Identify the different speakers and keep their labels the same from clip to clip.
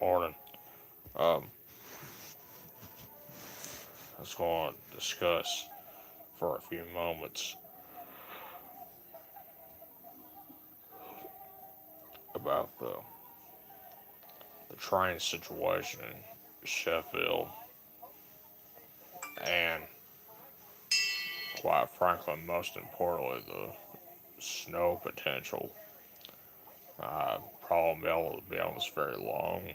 Speaker 1: morning. Um, I was going to discuss for a few moments about the train situation in Sheffield and, quite frankly, most importantly, the snow potential. I probably won't be able to be on this very long,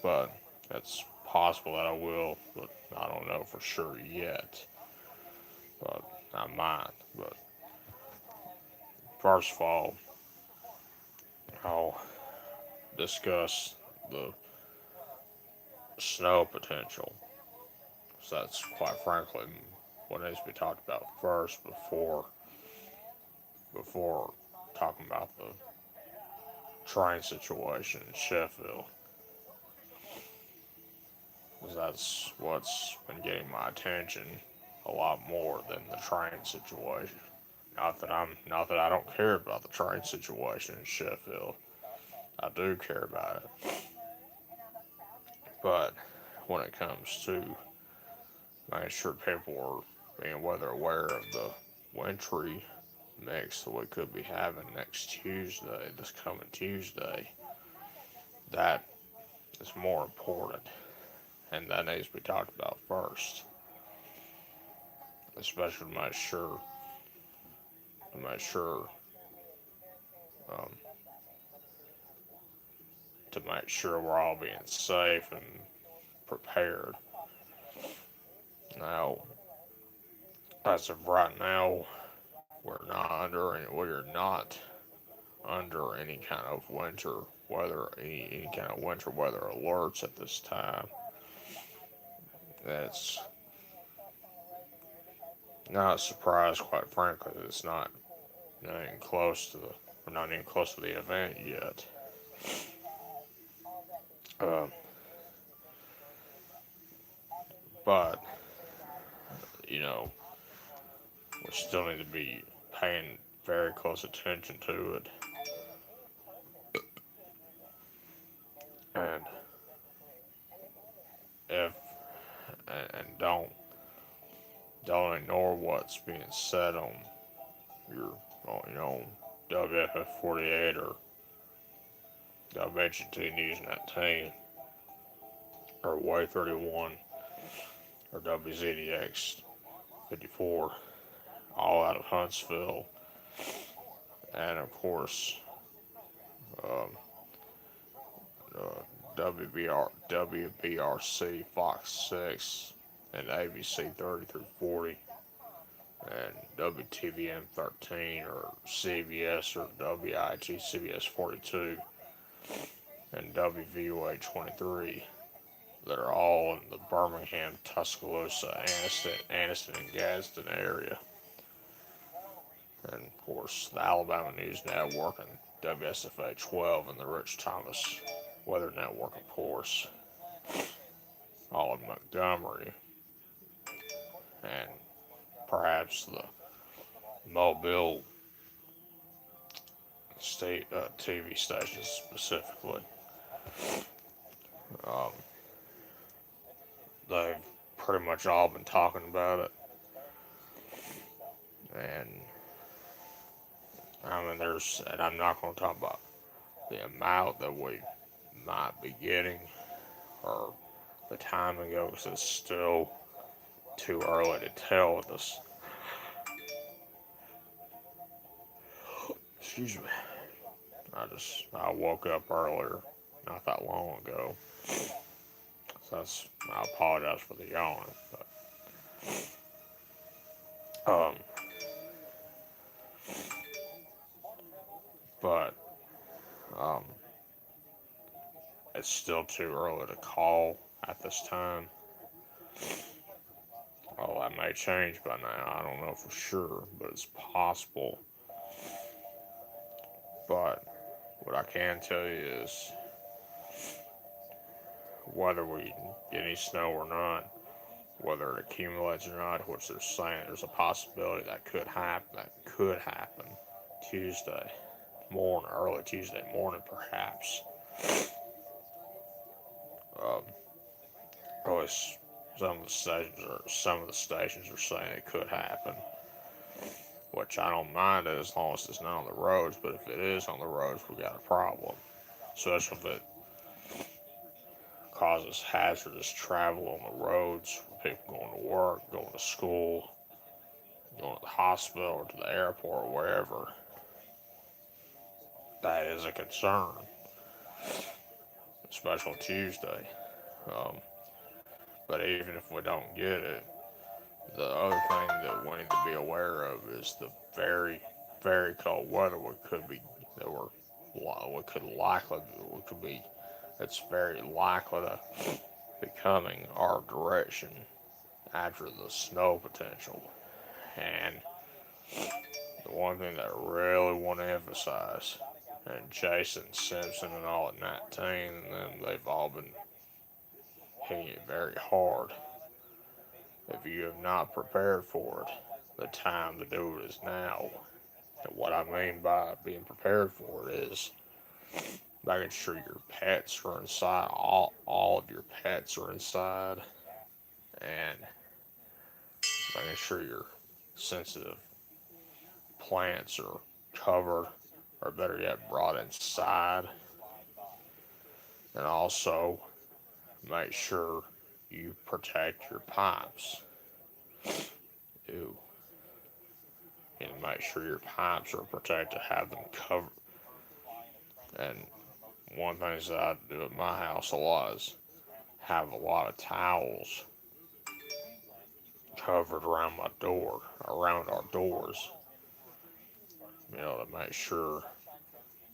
Speaker 1: but it's possible that I will, but I don't know for sure yet. But I might. But first of all, I'll discuss the snow potential. So that's quite frankly what needs to be talked about first before talking about the train situation in Sheffield. Because that's what's been getting my attention a lot more than the train situation. Not that I don't care about the train situation in Sheffield. I do care about it. But when it comes to making sure people are being weather aware of the wintry mix that we could be having next Tuesday, this coming Tuesday, that is more important. And that needs to be talked about first. Especially to make sure um, to make sure we're all being safe and prepared. Now, as of right now, we're not under any kind of any kind of winter weather alerts at this time. It's not a surprise, quite frankly, that it's not even close to the we're not even close to the event yet. Uh, but you know, we still need to be paying very close attention to it, and if and don't ignore what's being said on your WFF 48 or WHT News 19 or Way 31 or WZDX 54, all out of Huntsville, and of course um, WBRC Fox 6 and ABC 30 through 40 and WTVM 13 or CBS or WIG CBS 42 and WVUA 23 that are all in the Birmingham, Tuscaloosa, Anniston and Gadsden area. And of course, the Alabama News Network and WSFA 12 and the Rich Thomas Weather Network, of course, all in Montgomery, and perhaps the Mobile state TV stations specifically. Um, they've pretty much all been talking about it, and and I'm not going to talk about the amount that we might be getting or the timing of it, because it's still too early to tell with this. Excuse me. I woke up earlier, not that long ago, so I apologize for the yawn, um, but um, it's still too early to call at this time. Oh, that may change by now. I don't know for sure, but it's possible. But what I can tell you is whether we get any snow or not, whether it accumulates or not, which they're saying there's a possibility that could happen. That could Tuesday morning, early Tuesday morning, perhaps. Or at least some of the stations are saying it could happen, which I don't mind it as long as it's not on the roads. But if it is on the roads, we got a problem, especially if it causes hazardous travel on the roads. People going to work, going to school, going to the hospital, or to the airport, or wherever. That is a concern, especially on Tuesday. Um, but even if we don't get it, the other thing that we need to be aware of is the very, very cold weather we could be that we could likely we could be it's very likely to be coming our direction after the snow potential. And the one thing that I really want to emphasize, and Jason Simpson and all at 19, and them, they've all been hitting it very hard. If you have not prepared for it, the time to do it is now. And what I mean by being prepared for it is making sure your pets are inside, all of your pets are inside, and making sure your sensitive plants are covered, or better yet, brought inside. And also make sure you protect your pipes. Ew. And make sure your pipes are protected, have them covered. And one thing that I do at my house a lot is have a lot of towels covered around my door, around our doors, to make sure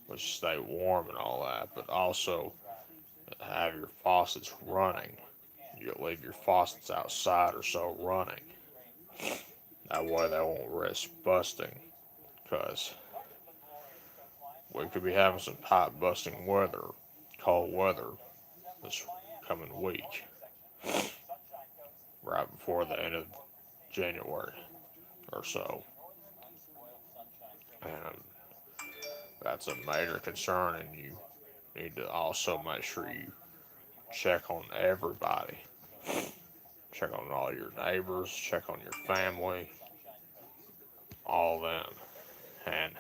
Speaker 1: we stay warm and all that, but also have your faucets running. You leave your faucets outside or so running. That way they won't risk busting, because we could be having some pipe busting weather, cold weather, this coming week, right before the end of January or so. And that's a major concern, and you need to also make sure you check on everybody. Check on all your neighbors, check on your family, all them. And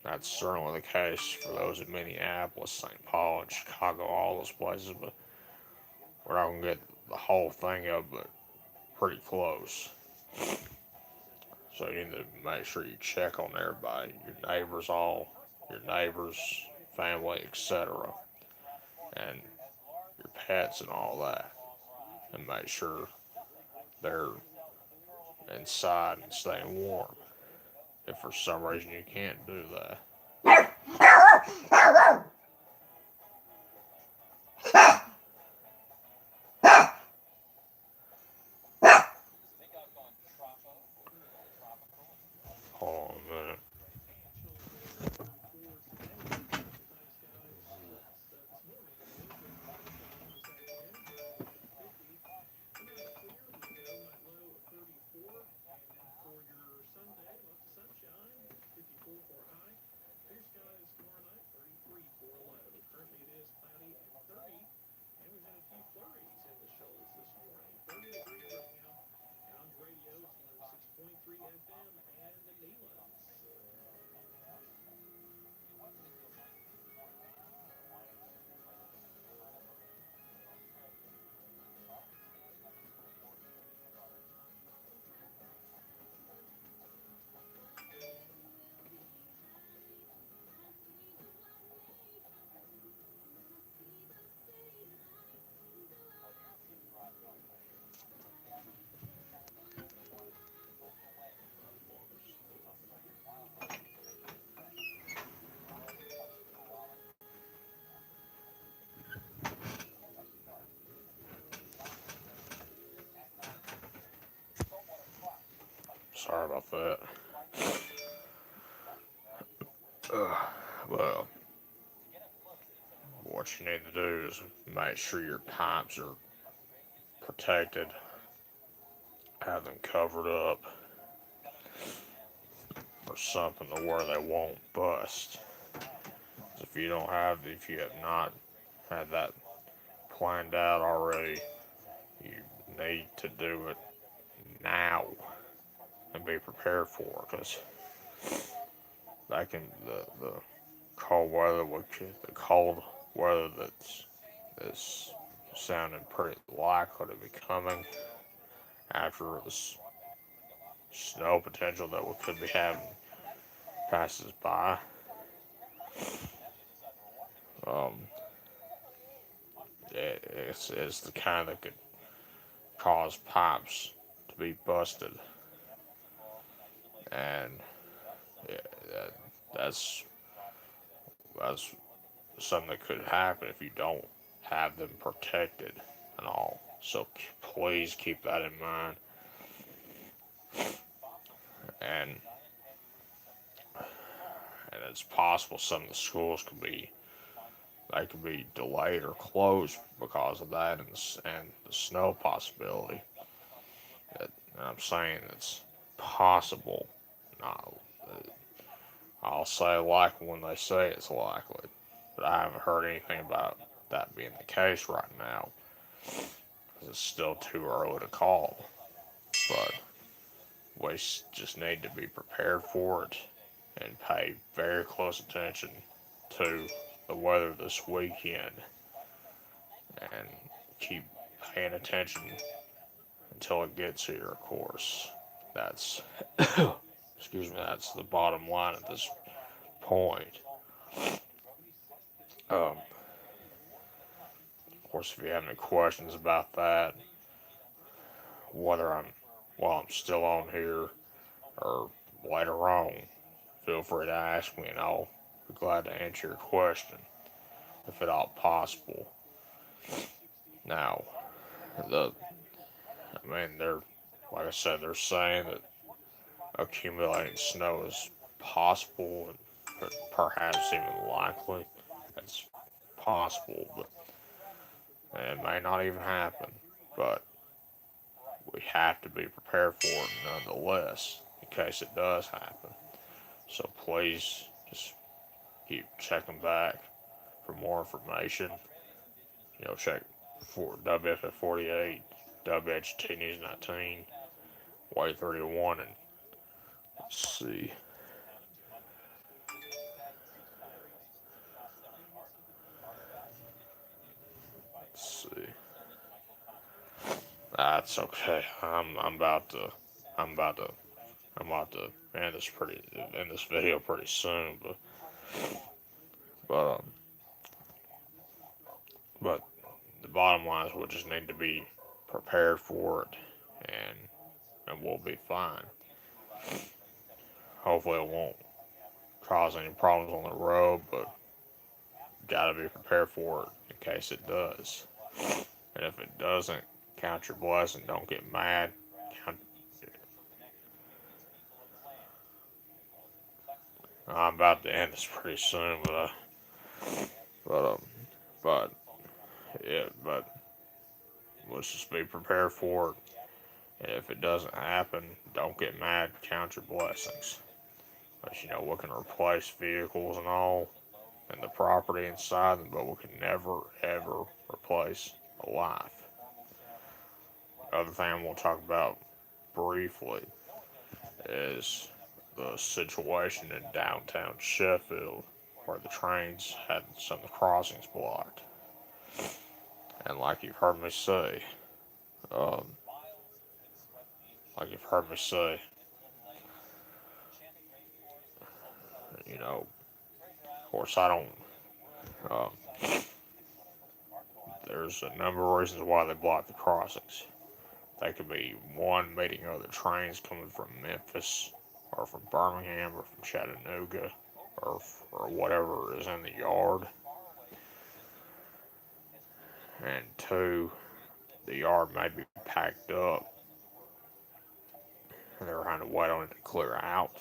Speaker 1: that's certainly the case for those in Minneapolis, St. Paul, and Chicago, all those places. But we're not going to get the whole thing of it, but pretty close. So you need to make sure you check on everybody, your neighbors, family, etc., and your pets and all that, and make sure they're inside and staying warm. If for some reason you can't do that. Hold on a minute. Sorry about that. Well, what you need to do is make sure your pipes are protected, have them covered up, or something to where they won't bust. If you have not had that planned out already, you need to do it now and be prepared for it, because that can the cold weather, the cold weather that's sounding pretty likely to be coming after this snow potential that we could be having passes by. Um, it's the kind that could cause pipes to be busted, and yeah, that's that's something that could happen if you don't have them protected and all. So please keep that in mind. And it's possible some of the schools could be delayed or closed because of that, and the snow possibility. That I'm saying it's possible. Not, I'll say likely when they say it's likely, but I haven't heard anything about that being the case right now. It's still too early to call, but we just need to be prepared for it and pay very close attention to the weather this weekend and keep paying attention until it gets here, of course. That's, excuse me, that's the bottom line at this point. Of course, if you have any questions about that, whether while I'm still on here or later on, feel free to ask me and I'll be glad to answer your question if at all possible. Now, the I mean, like I said, they're saying that accumulating snow is possible and perhaps even likely. It's possible, but it may not even happen. But we have to be prepared for it nonetheless in case it does happen. So please just keep checking back for more information. Check for WFF 48, WHT News 19, White 31, and let's see. Let's see. That's okay. I'm about to, I'm about to end this video pretty soon. But, um, but the bottom line is we just need to be prepared for it, and we'll be fine. Hopefully, it won't cause any problems on the road, but gotta be prepared for it in case it does. And if it doesn't, count your blessing. Don't get mad. Count, I'm about to end this pretty soon, but um, but yeah, but let's just be prepared for it. And if it doesn't happen, don't get mad. Count your blessings. But we can replace vehicles and all, and the property inside them, but we can never ever replace a life. Other thing we'll talk about briefly is the situation in downtown Sheffield where the trains had some of the crossings blocked. And like you've heard me say, um, like you've heard me say, of course I don't, um, there's a number of reasons why they block the crossings. They could be one, meeting other trains coming from Memphis or from Birmingham or from Chattanooga or whatever is in the yard. And two, the yard may be packed up and they're trying to wait on it to clear out.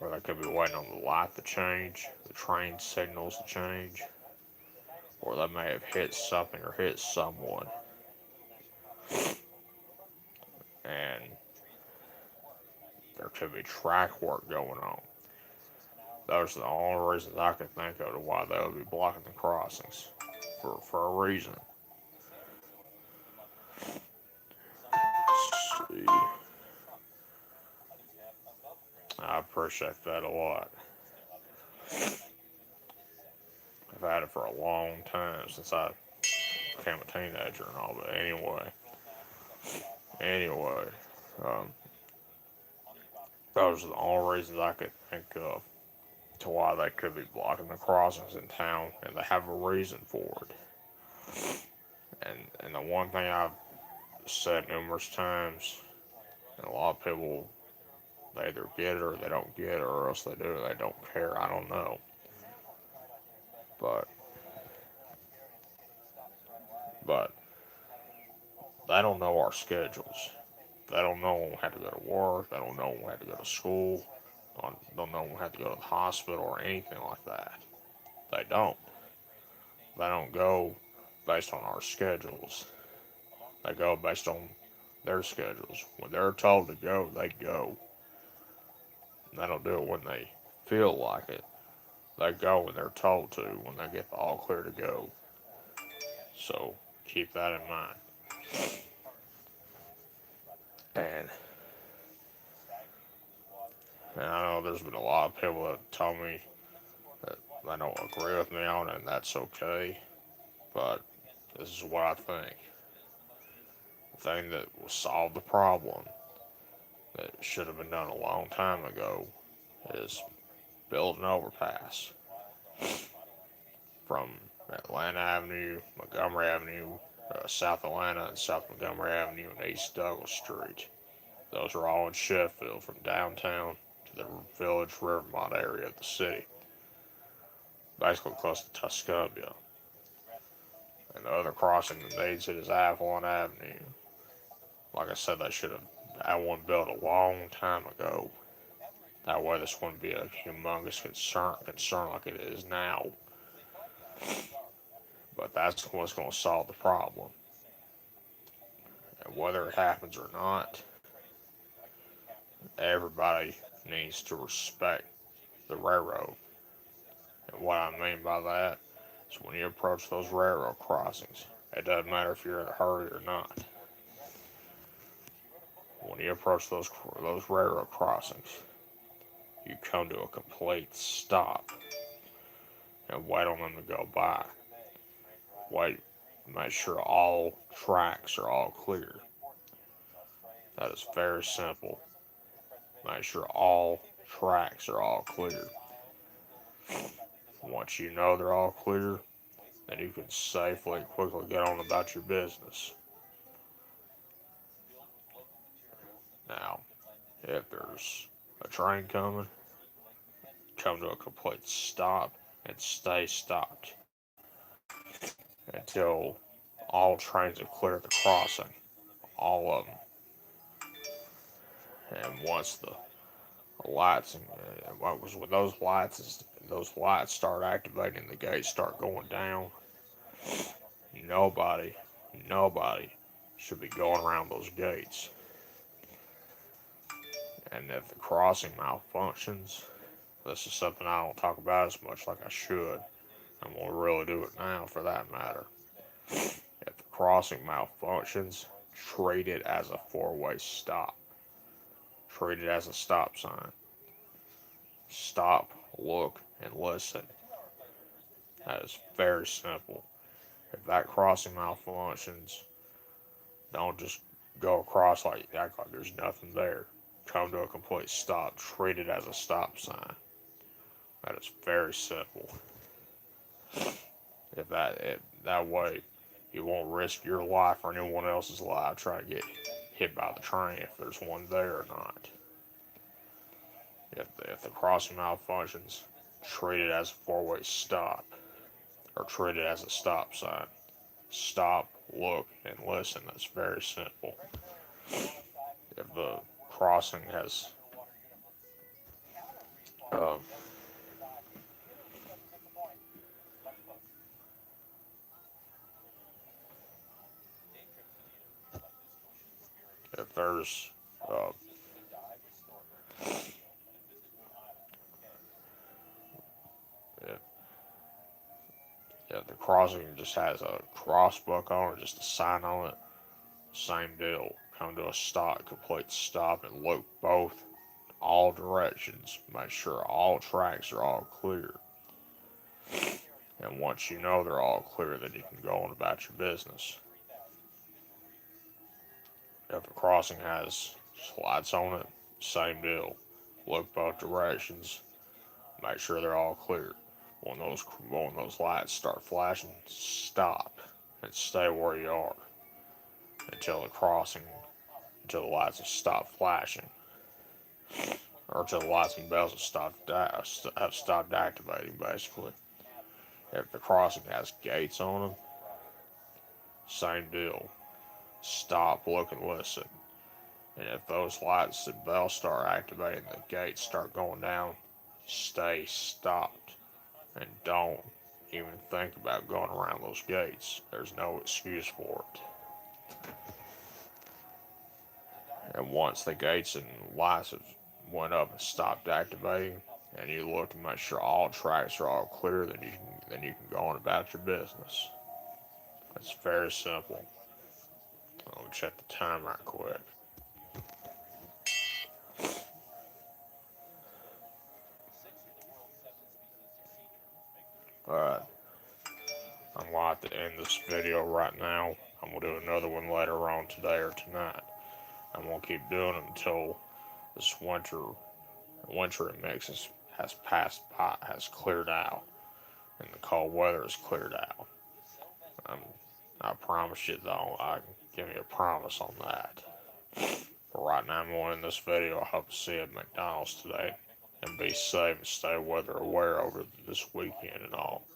Speaker 1: Or they could be waiting on the light to change, the train signals to change, or they may have hit something or hit someone. And there could be track work going on. Those are the only reasons I can think of to why they would be blocking the crossings. For a reason. Let's see. I appreciate that a lot. I've had it for a long time since I became a teenager and all. But anyway, um, those are the only reasons I could think of to why they could be blocking the crossings in town, and they have a reason for it. And the one thing I've said numerous times, and a lot of people, they either get it or they don't get it, or else they do, they don't care. I don't know, but but they don't know our schedules. They don't know when we have to go to work. They don't know when we have to go to school. Don't know when we have to go to the hospital or anything like that. They don't. They don't go based on our schedules. They go based on their schedules. When they're told to go, they go. They don't do it when they feel like it. They go when they're told to, when they get the all clear to go. So keep that in mind. And, and I know there's been a lot of people that tell me that they don't agree with me on it, and that's okay. But this is what I think. The thing that will solve the problem that should have been done a long time ago is build an overpass from Atlanta Avenue, Montgomery Avenue, South Atlanta, and South Montgomery Avenue, and East Douglas Street. Those are all in Sheffield, from downtown to the Village Rivermont area of the city, basically close to Tuscumbia. And the other crossing that needs it is Avalon Avenue. Like I said, they should have had one built a long time ago. That way, this wouldn't be a humongous concern like it is now. But that's what's going to solve the problem. And whether it happens or not, everybody needs to respect the railroad. And what I mean by that is when you approach those railroad crossings, it doesn't matter if you're in a hurry or not. When you approach those railroad crossings, you come to a complete stop and wait on them to go by. Wait, make sure all tracks are all clear. That is very simple. Make sure all tracks are all clear. Once you know they're all clear, then you can safely and quickly get on about your business. Now, if there's a train coming, come to a complete stop and stay stopped until all trains have cleared the crossing, all of them. And once the lights and what was with those lights is those lights start activating, the gates start going down. Nobody, nobody should be going around those gates. And if the crossing malfunctions, this is something I don't talk about as much like I should. I'm going to really do it now for that matter. If the crossing malfunctions, treat it as a four-way stop. Treat it as a stop sign. Stop, look, and listen. That is very simple. If that crossing malfunctions, don't just go across like act like there's nothing there. Come to a complete stop. Treat it as a stop sign. That is very simple. If that way, you won't risk your life or anyone else's life trying to get hit by the train if there's one there or not. If the crossing malfunctions, treat it as a four-way stop or treat it as a stop sign. Stop, look, and listen. That's very simple. If the crossing has um, if there's uh, If the crossing just has a crossbuck on it, just a sign on it, same deal. Come to a stop, complete stop, and look both all directions. Make sure all tracks are all clear. And once you know they're all clear, then you can go on about your business. If a crossing has lights on it, same deal. Look both directions. Make sure they're all clear. When those lights start flashing, stop and stay where you are until the crossing, until the lights have stopped flashing, or until the lights and bells have stopped activating. Basically, if the crossing has gates on them, same deal. Stop, look, and listen. And if those lights and bells start activating, the gates start going down, stay stopped and don't even think about going around those gates. There's no excuse for it. And once the gates and lights have went up and stopped activating, and you look to make sure all tracks are all clear, then you can go on about your business. It's very simple. I'll check the time right quick. Alright, I'm going to have to end this video right now. I'm going to do another one later on today or tonight. I'm going to keep doing it until this winter in Texas has passed by, has cleared out, and the cold weather has cleared out. Um, I promise you though, I can give you a promise on that. But right now I'm going to end this video. I hope to see you at McDonald's today. And be safe and stay weather aware over this weekend and all.